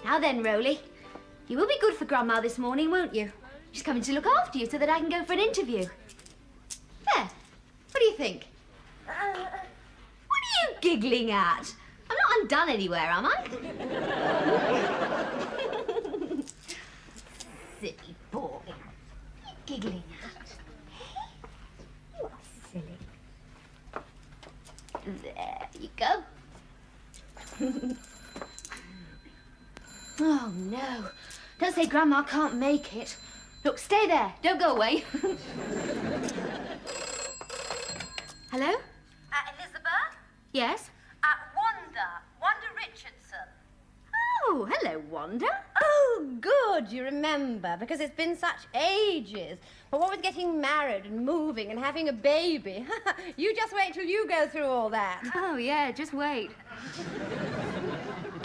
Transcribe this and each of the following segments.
Now then, Roly, you will be good for Grandma this morning, won't you? She's coming to look after you so that I can go for an interview. There. What do you think? What are you giggling at? I'm not undone anywhere, am I? Silly boy. What are you giggling at? You are silly. There you go. Oh, no. Don't say Grandma can't make it. Look, stay there. Don't go away. Hello? Elizabeth? Yes? Wanda Richardson. Oh, hello, Wanda. Oh, good, you remember, because it's been such ages. But what with getting married and moving and having a baby, you just wait till you go through all that. Oh, yeah, just wait.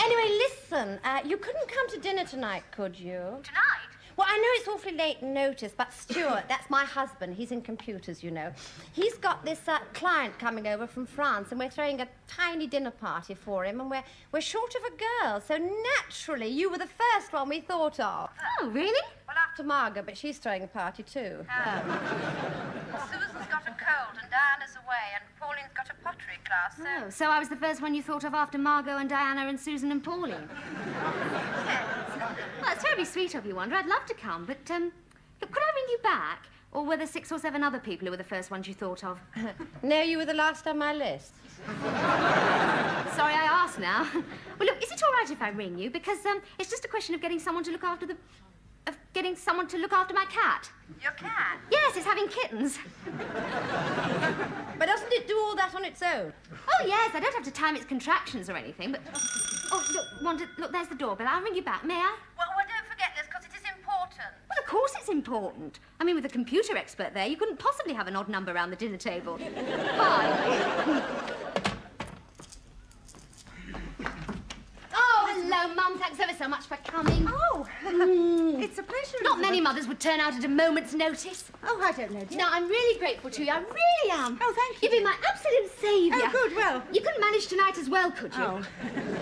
Anyway, listen, you couldn't come to dinner tonight, could you? Tonight? Well, I know it's awfully late notice, but Stuart, that's my husband, he's in computers, you know. He's got this client coming over from France, and we're throwing a tiny dinner party for him, and we're short of a girl, so naturally you were the first one we thought of. Oh, really? Well, after Margot, but she's throwing a party too. Susan's got a cold and Diana's away and Pauline's got a pottery class, so... Oh, so I was the first one you thought of after Margot and Diana and Susan and Pauline. Well, that's terribly sweet of you, Wanda. I'd love to come, but, look, could I ring you back? Or were there 6 or 7 other people who were the first ones you thought of? No, you were the last on my list. Sorry I asked now. Well, look, is it all right if I ring you? Because, it's just a question of getting someone to look after my cat. Your cat? Yes, it's having kittens. But doesn't it do all that on its own? Oh, yes, I don't have to time its contractions or anything, but... Oh, look, Wanda, look, there's the doorbell. I'll ring you back, may I? Well, don't forget this, because it is important. Well, of course it's important. I mean, with a computer expert there, you couldn't possibly have an odd number around the dinner table. Bye. Oh, hello, Mum. Thanks ever so much for coming. Oh, it's a pleasure. Not many mothers would turn out at a moment's notice. Oh, I don't know, dear. No, I'm really grateful to you. I really am. Oh, thank you. You've been my absolute saviour. Oh, good, well. You couldn't manage tonight as well, could you? Oh.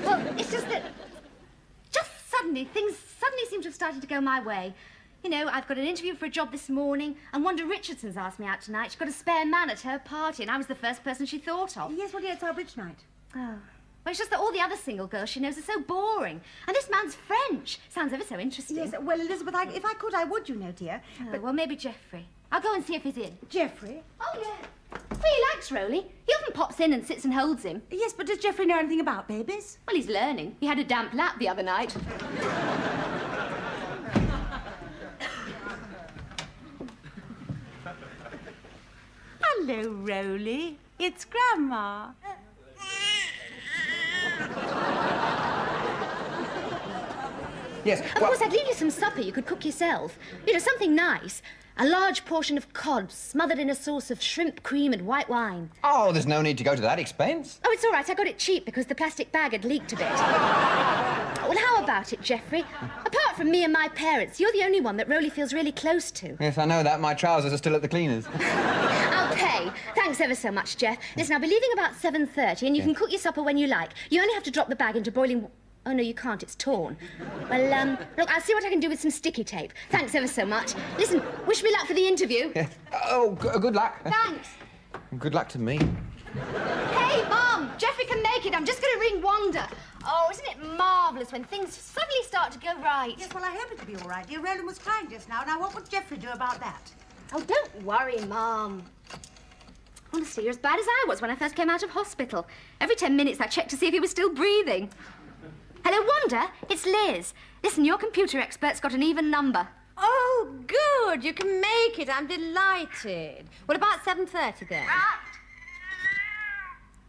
Well, it's just that... Just suddenly, things suddenly seem to have started to go my way. You know, I've got an interview for a job this morning, and Wanda Richardson's asked me out tonight. She's got a spare man at her party, and I was the first person she thought of. Yes, well, dear, it's our bridge night. Oh. Well, it's just that all the other single girls she knows are so boring. And this man's French. Sounds ever so interesting. Yes, well, Elizabeth, if I could, I would, you know, dear. Oh, But well, maybe Geoffrey. I'll go and see if he's in. Geoffrey? Oh, yeah. Well, he likes Roly. He often pops in and sits and holds him. Yes, but does Geoffrey know anything about babies? Well, he's learning. He had a damp lap the other night. Hello, Roly. It's Grandma. Yes, Of course, I'd leave you some supper you could cook yourself. You know, something nice. A large portion of cod smothered in a sauce of shrimp, cream and white wine. Oh, there's no need to go to that expense. Oh, it's all right. I got it cheap because the plastic bag had leaked a bit. Well, how about it, Geoffrey? Apart from me and my parents, you're the only one that Roly feels really close to. Yes, I know that. My trousers are still at the cleaners. I'll pay. Thanks ever so much, Jeff. Listen, I'll be leaving about 7:30 and you can cook your supper when you like. You only have to drop the bag into boiling... Oh, no, you can't. It's torn. Well, look, I'll see what I can do with some sticky tape. Thanks ever so much. Listen, wish me luck for the interview. Yeah. Oh, good luck. Thanks. Good luck to me. Hey, Mum, Geoffrey can make it. I'm just going to ring Wanda. Oh, isn't it marvellous when things suddenly start to go right? Yes, well, I hope it'll be all right, dear. Roland was crying just now. Now, what would Geoffrey do about that? Oh, don't worry, Mum. Honestly, you're as bad as I was when I first came out of hospital. Every 10 minutes I checked to see if he was still breathing. Hello, Wanda. It's Liz. Listen, your computer expert's got an even number. Oh, good. You can make it. I'm delighted. What about 7:30 then? Right.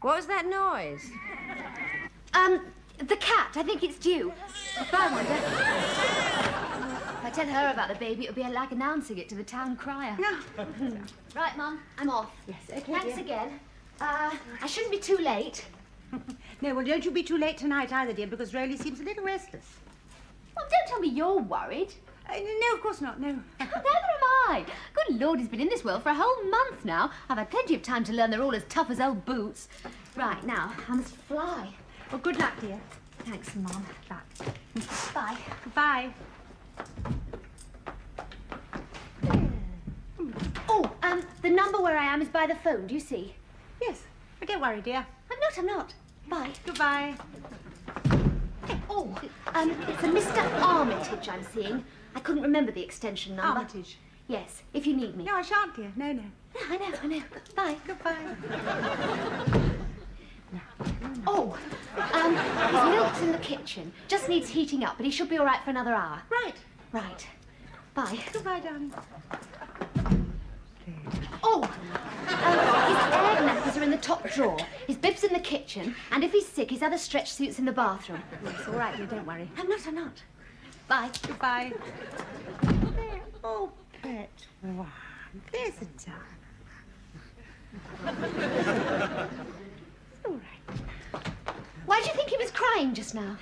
What was that noise? The cat. I think it's due. Bye, Wanda. If I tell her about the baby, it'll be like announcing it to the town crier. No. Right, Mum. I'm off. Yes, okay, Thanks dear. again. I shouldn't be too late. No, well, don't you be too late tonight either, dear, because Rowley seems a little restless. Well, don't tell me you're worried. No, of course not, no. Neither am I. Good Lord, he's been in this world for a whole month now. I've had plenty of time to learn they're all as tough as old boots. Right, now, I must fly. Well, good luck, dear. Thanks, Mum. Bye. Bye. Bye. Oh, the number where I am is by the phone, do you see? Yes. But don't worry, dear. I'm not. Bye. Goodbye. Oh, it's a Mr. Armitage I'm seeing. I couldn't remember the extension number. Armitage. Yes, if you need me. No, I shan't, dear. No, no. I know. Bye. Goodbye. Oh, his milk's in the kitchen. Just needs heating up, but he should be all right for another hour. Right. Right. Bye. Goodbye, darling. Oh, his egg nappers are in the top drawer. His bib's in the kitchen, and if he's sick, his other stretch suit's in the bathroom. It's all right, dear. Don't worry. I'm not. Bye. Goodbye. There. Oh, pet one. There's a time. It's all right. Why do you think he was crying just now?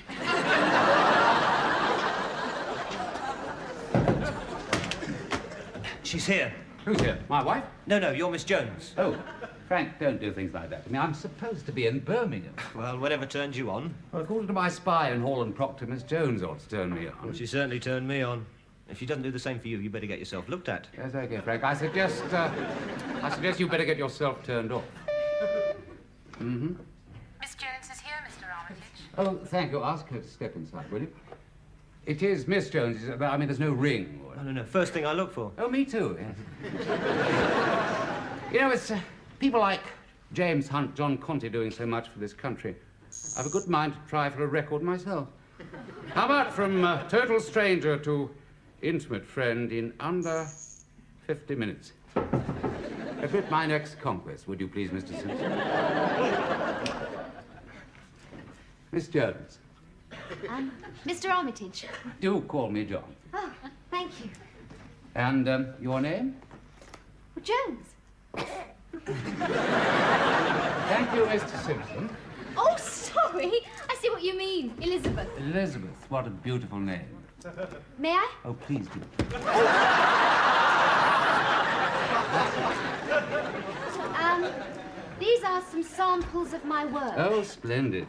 She's here. Who's here? My wife? No, you're Miss Jones. Oh, Frank, don't do things like that to me. I'm supposed to be in Birmingham. Well, whatever turns you on. Well, according to my spy in Hall and Proctor, Miss Jones ought to turn me on. She certainly turned me on. If she doesn't do the same for you, you better get yourself looked at. Yes, okay, Frank. I suggest you better get yourself turned off. Mm-hmm. Miss Jones is here, Mr. Armitage. Oh, thank you. Ask her to step inside, will you? It is Miss Jones. I mean, there's no ring. Or... No. First thing I look for. Oh, me too, yes. You know, it's people like James Hunt, John Conte doing so much for this country. I've a good mind to try for a record myself. How about from total stranger to intimate friend in under 50 minutes? Admit my next conquest, would you please, Mr. Simpson? Miss Jones. Mr. Armitage. Do call me John. Oh, thank you. And your name? Well, Jones. Thank you, Mr. Simpson. Oh, sorry. I see what you mean. Elizabeth. Elizabeth, what a beautiful name. May I? Oh, please do. These are some samples of my work. Oh, splendid.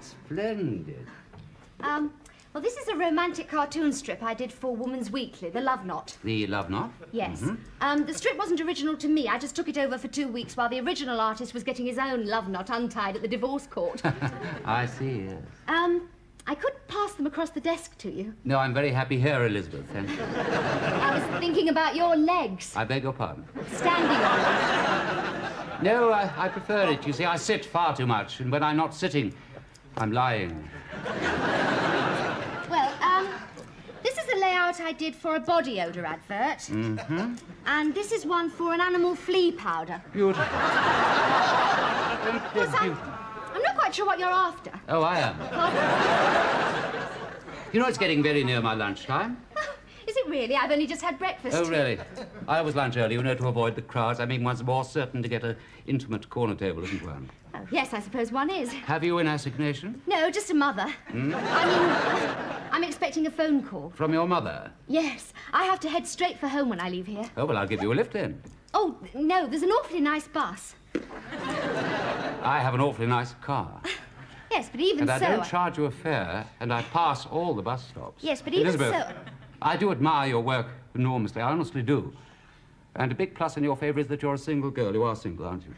Well, this is a romantic cartoon strip I did for Woman's Weekly, The Love Knot. The Love Knot? Yes. Mm-hmm. The strip wasn't original to me. I just took it over for 2 weeks while the original artist was getting his own love knot untied at the divorce court. I see, yes. I could pass them across the desk to you. No, I'm very happy here, Elizabeth. Thank you. I was thinking about your legs. I beg your pardon. Standing on them. No, I prefer it. You see, I sit far too much, and when I'm not sitting, I'm lying. Well, this is a layout I did for a body odour advert. Mm-hmm. And this is one for an animal flea powder. Beautiful. Yes, I'm not quite sure what you're after. Oh, I am. Pardon? You know, it's getting very near my lunchtime. Oh, is it really? I've only just had breakfast. Oh, really? I always lunch early, you know, to avoid the crowds. I mean, one's more certain to get an intimate corner table, isn't one? Oh, yes, I suppose one is. Have you an assignation? No, just a mother. Hmm? I mean, I'm expecting a phone call. From your mother? Yes, I have to head straight for home when I leave here. Oh, well, I'll give you a lift then. Oh, no, there's an awfully nice bus. I have an awfully nice car. Yes, but even And so... I don't charge you a fare, and I pass all the bus stops. Yes, but even Elizabeth, so... I do admire your work enormously. I honestly do. And a big plus in your favour is that you're a single girl. You are single, aren't you?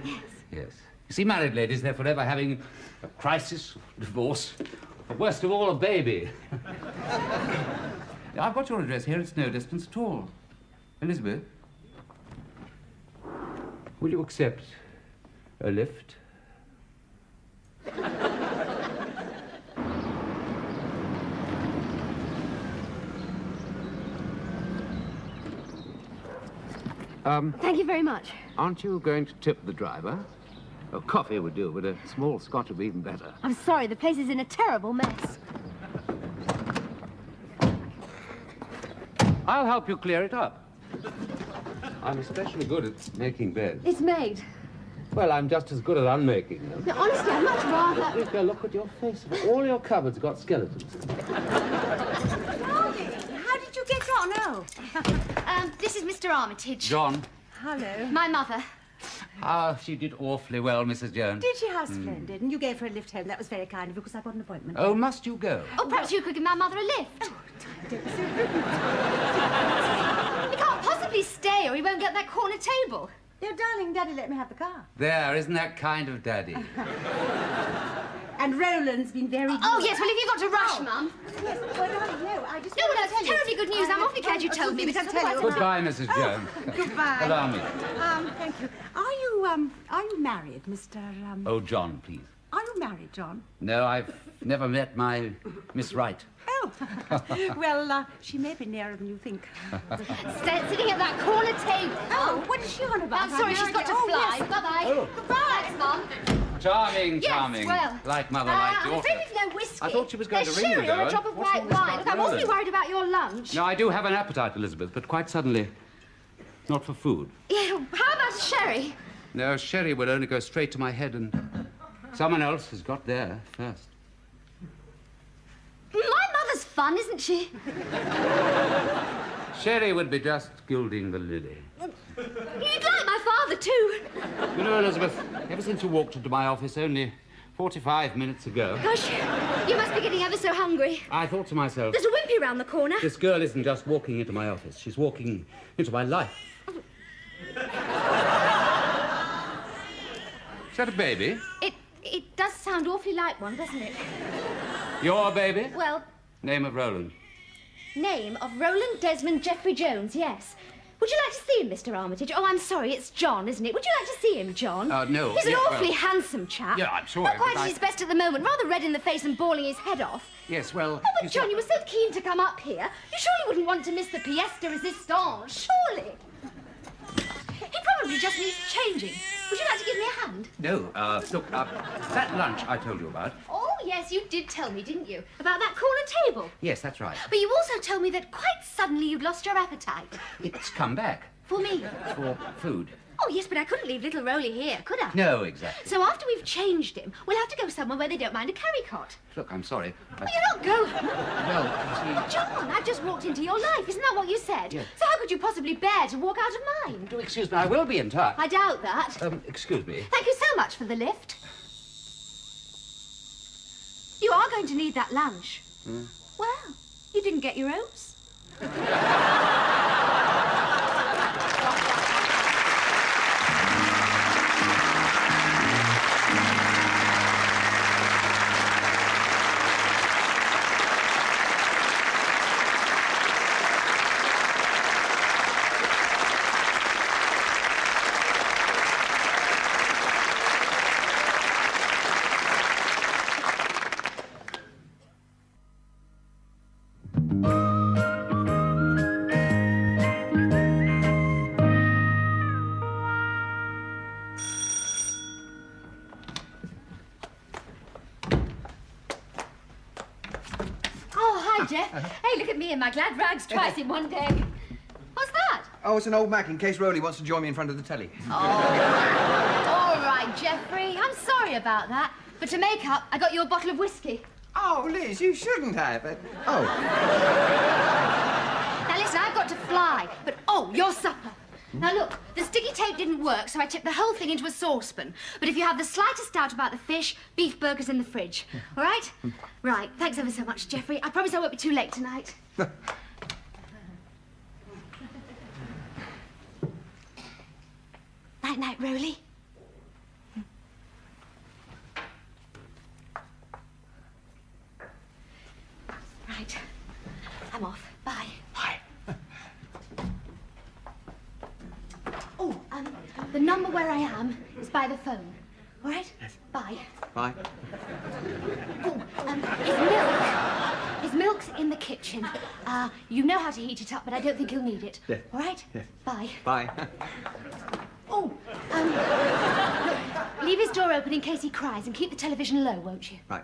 Yes. Yes. You see, married ladies, they're forever having a crisis, divorce, or worst of all, a baby. I've got your address here. It's no distance at all. Elizabeth, will you accept A lift? Thank you very much. Aren't you going to tip the driver? Oh, coffee would do, but a small scotch would be even better. I'm sorry, the place is in a terrible mess. I'll help you clear it up. I'm especially good at making beds. It's made. Well, I'm just as good at unmaking them. No, honestly, I'd much rather... Rika, look at your face. All your cupboards got skeletons. Darling, how did you get on? Oh. This is Mr. Armitage. John. Hello. My mother. Ah, she did awfully well, Mrs. Jones. Did she? How splendid. And you gave her a lift home. That was very kind of you, because I've got an appointment. Oh, must you go? Oh, perhaps you could give my mother a lift. He can't possibly stay or he won't get that corner table. No, darling, Daddy let me have the car. There, isn't that kind of Daddy? And Roland's been very good. Oh, yes, well, if you've got to rush, Mum. Yes, well, darling, no, I just... No, well, that's terribly good news. I'm awfully glad you told me, because otherwise... Goodbye, Mrs. Jones. Goodbye. Allow me. Thank you. Are you married, Mr. Oh, John, please. Are you married, John? No, I've never met my Miss Wright. Oh. Well, she may be nearer than you think. Sitting at that corner table. Oh, what is she on about? I'm sorry, she's got to fly. Yes. Bye-bye. Oh. Goodbye. Thanks, Mum. Charming, Yes, charming. well, Like mother, like I'm daughter. afraid we've no whiskey. I thought she was going There's to ring you, sherry or a Darren. drop of What's all white this wine. about Look, I'm awfully Roland? worried about your lunch. No, I do have an appetite, Elizabeth, but quite suddenly, not for food. Yeah, how about a sherry? No, sherry would only go straight to my head, and someone else has got there first. My mother's fun, isn't she? Sherry would be just gilding the lily. You'd like my father, too. You know, Elizabeth, ever since you walked into my office only 45 minutes ago, Gosh, you must be getting ever so hungry. I thought to myself, There's a wimpy round the corner. this girl isn't just walking into my office, she's walking into my life. Is that a baby? It does sound awfully like one, doesn't it? Your baby? Well, Name of Roland. name of Roland Desmond Geoffrey Jones, yes. Would you like to see him, Mr. Armitage? Oh, I'm sorry, it's John, isn't it? Would you like to see him, John? No. He's an Yeah, awfully well- handsome chap. Yeah, I'm sure, Not quite but at I- his best at the moment, rather red in the face and bawling his head off. Yes, well... Oh, but John, you were so keen to come up here. You surely wouldn't want to miss the pièce de résistance, surely. He probably just needs changing. Would you like to give me a hand? No, look, that lunch I told you about. Oh, yes, you did tell me, didn't you? About that corner table. Yes, that's right. But you also told me that quite suddenly you'd lost your appetite. It's come back For me. for food. Oh, yes, but I couldn't leave little Roly here, could I? No, exactly. So after we've changed him, we'll have to go somewhere where they don't mind a carry cot. Look, I'm sorry. Well, you're not going. Well, you see... John, I've just walked into your life. Isn't that what you said? Yes. So how could you possibly bear to walk out of mine? Do excuse me, I will be in touch. I doubt that. Excuse me. Thank you so much for the lift. You are going to need that lunch. Well, you didn't get your oats. Jeff. Hey, look at me in my glad rags twice in one day. What's that? Oh, it's an old Mac in case Rowley wants to join me in front of the telly. Oh. All right, Geoffrey. I'm sorry about that. But to make up, I got you a bottle of whiskey. Oh, Liz, you shouldn't have. Oh. Now, listen, I've got to fly. But, oh, your supper. Now, look, the sticky tape didn't work, so I tipped the whole thing into a saucepan. But if you have the slightest doubt about the fish, beef burger's in the fridge. All right? Right. Thanks ever so much, Geoffrey. I promise I won't be too late tonight. Night-night, Rowley. Right. I'm off. Bye. Bye. Oh, the number where I am is by the phone. All right? Yes. Bye. Bye. Oh, his milk's in the kitchen. You know how to heat it up, but I don't think he'll need it. Yes. All right? Yes. Bye. Bye. Oh, look, leave his door open in case he cries and keep the television low, won't you? Right.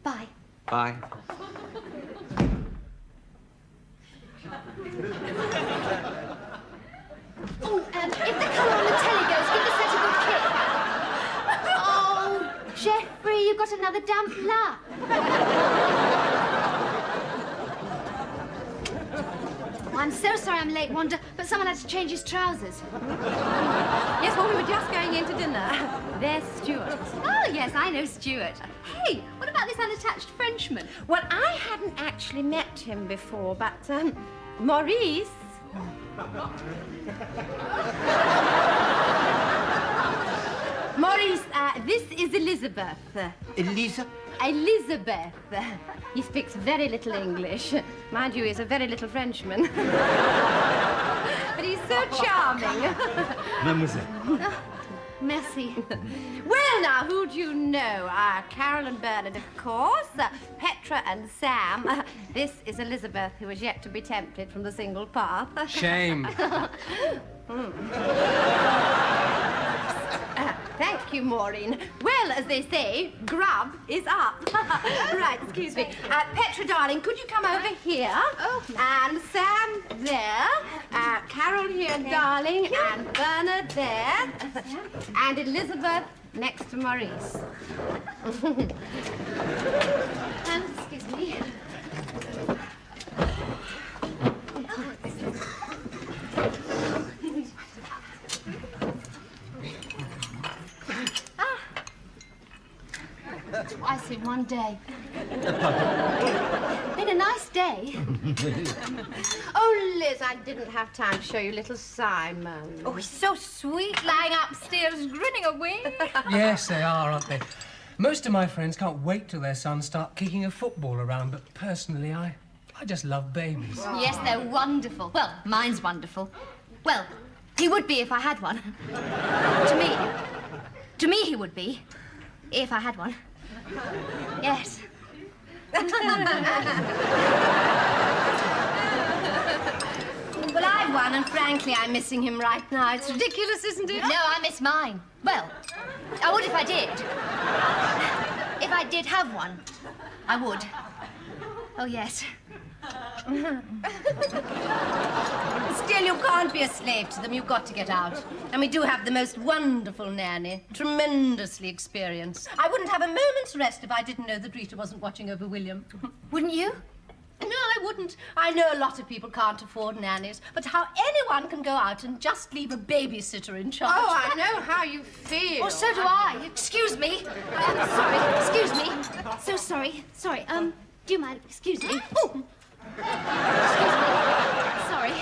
Bye. Bye. Oh, if the colour on the telly goes, give the set a good kick. Oh, Geoffrey, you've got another damp lap. Oh, I'm so sorry I'm late, Wanda, but someone had to change his trousers. Yes, well, we were just going in to dinner. There's Stuart. Oh, yes, I know Stuart. Hey, what about this unattached Frenchman? Well, I hadn't actually met him before, but Maurice. Maurice, this is Elizabeth. Elisa? Elizabeth. He speaks very little English. Mind you, he's a very little Frenchman. But he's so charming. Mademoiselle. Merci. Well, now, who do you know? Carol and Bernard, of course. Petra and Sam. This is Elizabeth, who is yet to be tempted from the single path. Shame. Thank you, Maureen. Well, as they say, grub is up. Right, excuse me. Petra, darling, could you come over here? Oh. And Sam there. Carol here, darling. And Bernard there. And Elizabeth next to Maurice. Excuse me. Twice in one day. Been a nice day. Oh, Liz, I didn't have time to show you little Simon. Oh, he's so sweet, lying upstairs, grinning away. Yes, they are, aren't they? Most of my friends can't wait till their sons start kicking a football around, but personally, I just love babies. Yes, they're wonderful. Well, mine's wonderful. Well, he would be if I had one. To me he would be, if I had one. Yes. Well, I've one, and frankly, I'm missing him right now. It's ridiculous, isn't it? No, I miss mine. Well, I would if I did. If I did have one, I would. Oh, yes. Still, you can't be a slave to them. You've got to get out. And we do have the most wonderful nanny, tremendously experienced. I wouldn't have a moment's rest if I didn't know that Rita wasn't watching over William. Wouldn't you? No, I wouldn't. I know a lot of people can't afford nannies, but how anyone can go out and just leave a babysitter in charge. Oh, I know how you feel. Oh, so do I. Excuse me. I'm sorry. Excuse me. So sorry. Sorry. Do you mind? Excuse me. Oh. Excuse me. Sorry.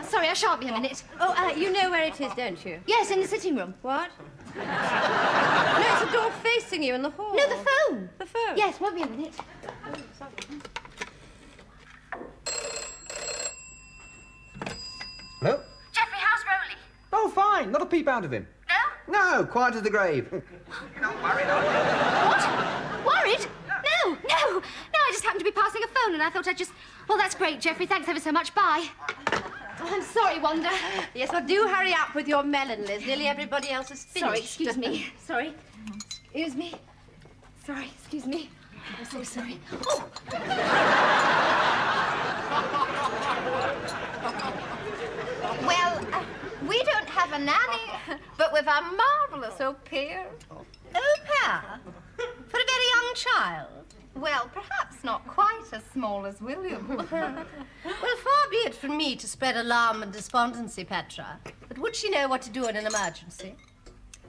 Sorry, I shan't be a minute. Oh, you know where it is, don't you? Yes, in the sitting room. What? No, it's a door facing you in the hall. No, the phone. The phone? Yes, won't be a minute. Hello? Geoffrey, how's Rowley? Oh, fine. Not a peep out of him. No? No, quiet as the grave. You're not worried, are you? What? Worried? No, no. No, I just happened to be passing a phone and I thought I'd just... Well, that's great, Geoffrey. Thanks ever so much. Bye. Oh, I'm sorry, Wanda. Yes, well, do hurry up with your melon, Liz. Nearly everybody else is finished. Sorry, excuse me. Sorry. Excuse me. Sorry, excuse me. I'm so sorry. Oh! Well, we don't have a nanny, but we've a marvellous au pair. Au pair? For a very young child? Well, perhaps not quite as small as William. Well, far be it from me to spread alarm and despondency, Petra. But would she know what to do in an emergency?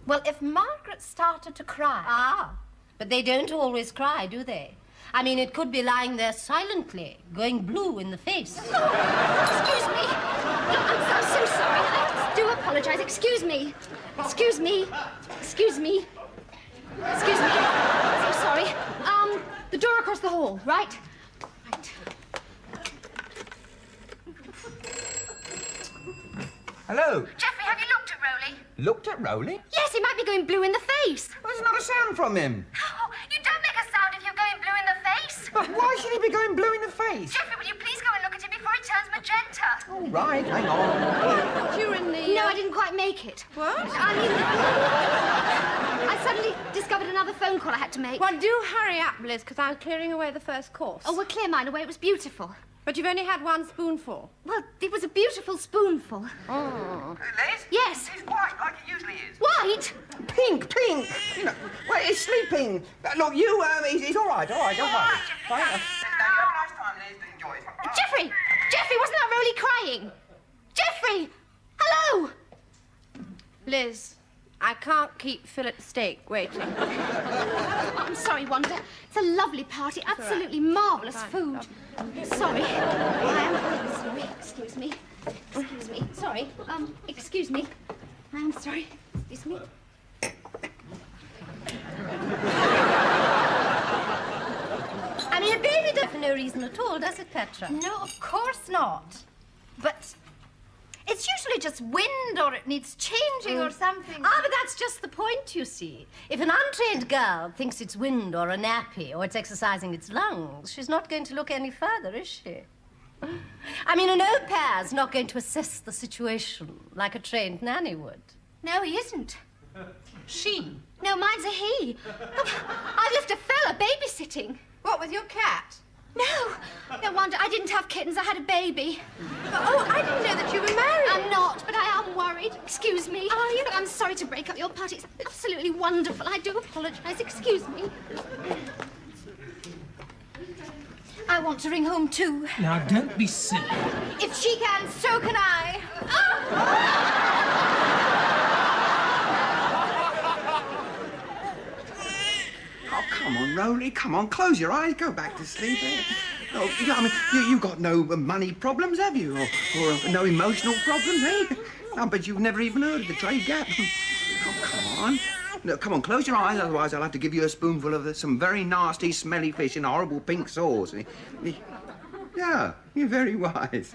Well, if Margaret started to cry... Ah, but they don't always cry, do they? I mean, it could be lying there silently, going blue in the face. Excuse me. Look, I'm so sorry. I do apologize. Excuse me. Excuse me. Excuse me. Excuse me. So sorry. The door across the hall, right? Right. Hello? Geoffrey, have you looked at Rowley? Looked at Rowley? Yes, he might be going blue in the face. There's not a sound from him. Oh, you don't make a sound if you're going blue in the face. But why should he be going blue in the face? Jeffrey, will you please go and look at him before he turns magenta? All right, hang on. You were in the... No, I didn't quite make it. What? I mean, I suddenly discovered another phone call I had to make. Well, do hurry up, Liz, because I'm clearing away the first course. Oh, we'll clear mine away. It was beautiful. But you've only had one spoonful. Well, it was a beautiful spoonful. Oh. Liz? Yes. It's white, like it usually is. White? Pink. You know, wait, he's sleeping. Look, you, he's all right, don't worry. Fine. Now, you have a nice time, Liz. Enjoy it. Jeffrey! Jeffrey, wasn't that Rowley crying? Jeffrey! Hello! Liz, I can't keep fillet steak waiting. I'm sorry, Wanda. It's a lovely party. Absolutely marvellous food. Sorry. I am sorry. Excuse me. Sorry. Excuse me. I am sorry. Excuse me. I mean, a baby does for no reason at all, does it, Petra? No, of course not. But it's usually just wind or it needs changing or something. Ah, but that's just the point, you see. If an untrained girl thinks it's wind or a nappy or it's exercising its lungs, she's not going to look any further, is she? I mean, an au pair's not going to assess the situation like a trained nanny would. No, he isn't. She? No, mine's a he. I've left a fella babysitting. What, with your cat? No, Wanda, I didn't have kittens. I had a baby. Oh, I didn't know that you were married. I'm not, but I am worried. Excuse me. Oh, you know, I'm sorry to break up your party. It's absolutely wonderful. I do apologise. Excuse me. I want to ring home too. Now, don't be silly. If she can, so can I. Oh, come on, Rowley, come on, close your eyes, go back to sleep. Oh, yeah, I mean, you've got no money problems, have you? Or no emotional problems, eh? I bet you've never even heard of the trade gap. Oh, come on. No, come on, close your eyes, otherwise I'll have to give you a spoonful of some very nasty, smelly fish in a horrible pink sauce. Yeah, you're very wise.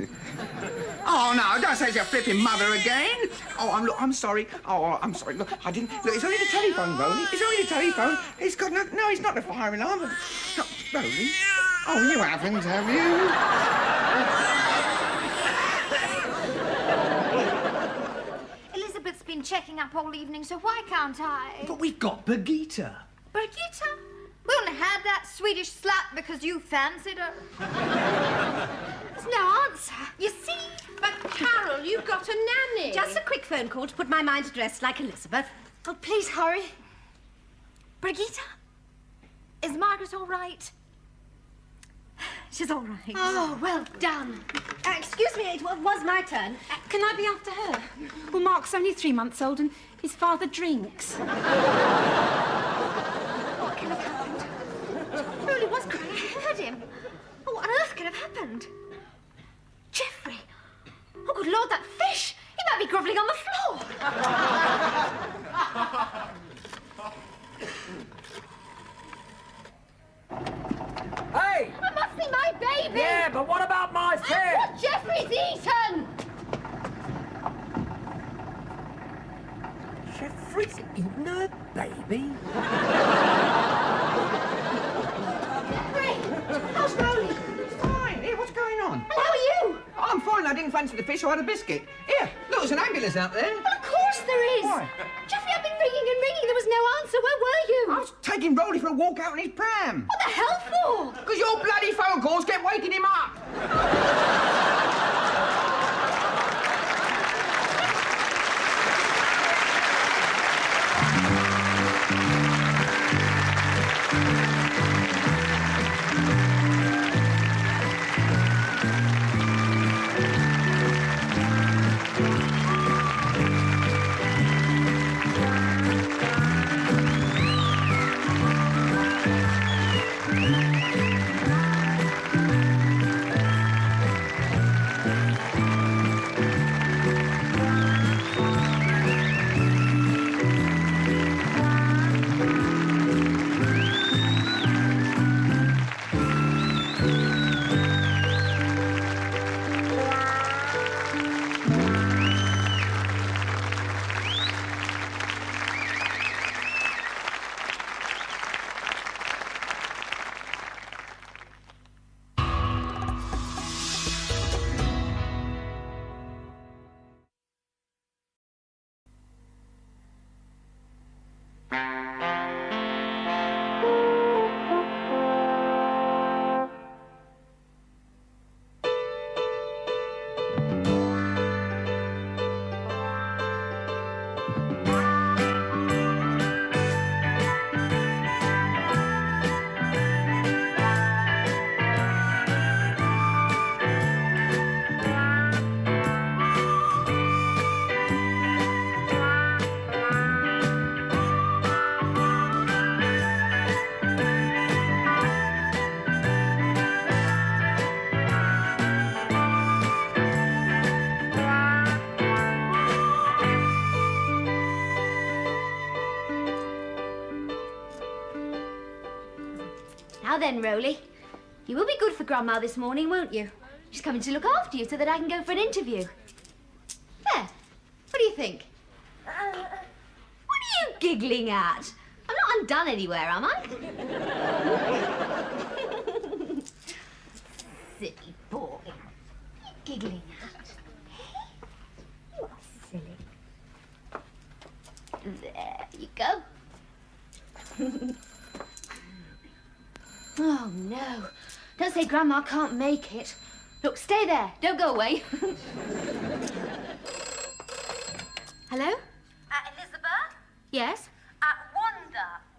Oh, no, don't say it's your flipping mother again. Oh, I'm sorry. Oh, I'm sorry. Look, I didn't... Look, it's only the telephone, Rowley. It's only the telephone. It's got no... No, it's not the fire alarm. No, Rowley. Oh, you haven't, have you? Elizabeth's been checking up all evening, so why can't I? But we've got Birgitta. Birgitta? We only had that Swedish slut because you fancied her. There's no answer. You see? But, Carol, you've got a nanny. Just a quick phone call to put my mind at rest like Elizabeth. Oh, please hurry. Birgitta? Is Margaret all right? She's all right. Oh, well done. Excuse me, it was my turn. Can I be after her? Well, Mark's only 3 months old and his father drinks. What can have happened? Rowley was crying. I heard him. Oh, what on earth could have happened? Jeffrey. Oh, good Lord, that fish. He might be grovelling on the floor. Hey! That must be my baby. Yeah, but what about my fish? And what Jeffrey's eaten. Jeffrey's eaten her baby? Jeffrey, how's Rowley? Fine. Here, what's going on? And how are you? I'm fine. I didn't fancy the fish, so I had a biscuit. Here, look, there's an ambulance out there. Well, of course there is. Why? Jeffrey, I've been ringing and ringing. There was no answer. Where were you? I was taking Rowley for a walk out in his pram. What the hell for? Because your bloody phone calls kept waking him up. Now then, Roly, you will be good for Grandma this morning, won't you? She's coming to look after you so that I can go for an interview. There. What do you think? What are you giggling at? I'm not undone anywhere, am I? Silly boy. What are you giggling at? You are silly. There you go. Oh, no. Don't say Grandma can't make it. Look, stay there. Don't go away. Hello? Elizabeth? Yes?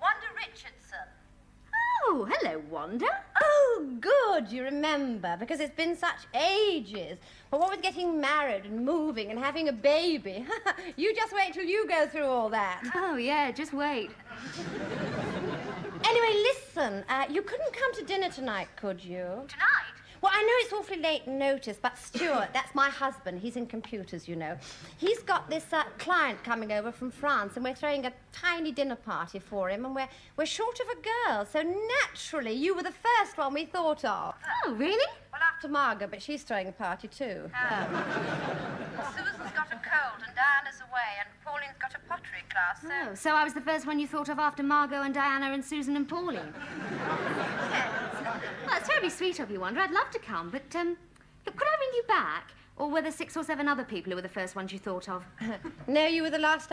Wanda Richardson. Oh, hello, Wanda. Oh, good, you remember, because it's been such ages. But what with getting married and moving and having a baby? You just wait till you go through all that. Oh, yeah, just wait. Anyway, listen, you couldn't come to dinner tonight, could you? Tonight? Well, I know it's awfully late notice, but Stuart, that's my husband, he's in computers, you know. He's got this client coming over from France, and we're throwing a tiny dinner party for him, and we're short of a girl, so naturally you were the first one we thought of. Oh, really? Well, after Margot, but she's throwing a party too. Susan's got a cold and Diana's away and Pauline's got a pottery class, so... Oh, so I was the first one you thought of after Margot and Diana and Susan and Pauline? Well, it's terribly sweet of you, Wanda. I'd love to come, but, look, could I ring you back? Or were there 6 or 7 other people who were the first ones you thought of? No, you were the last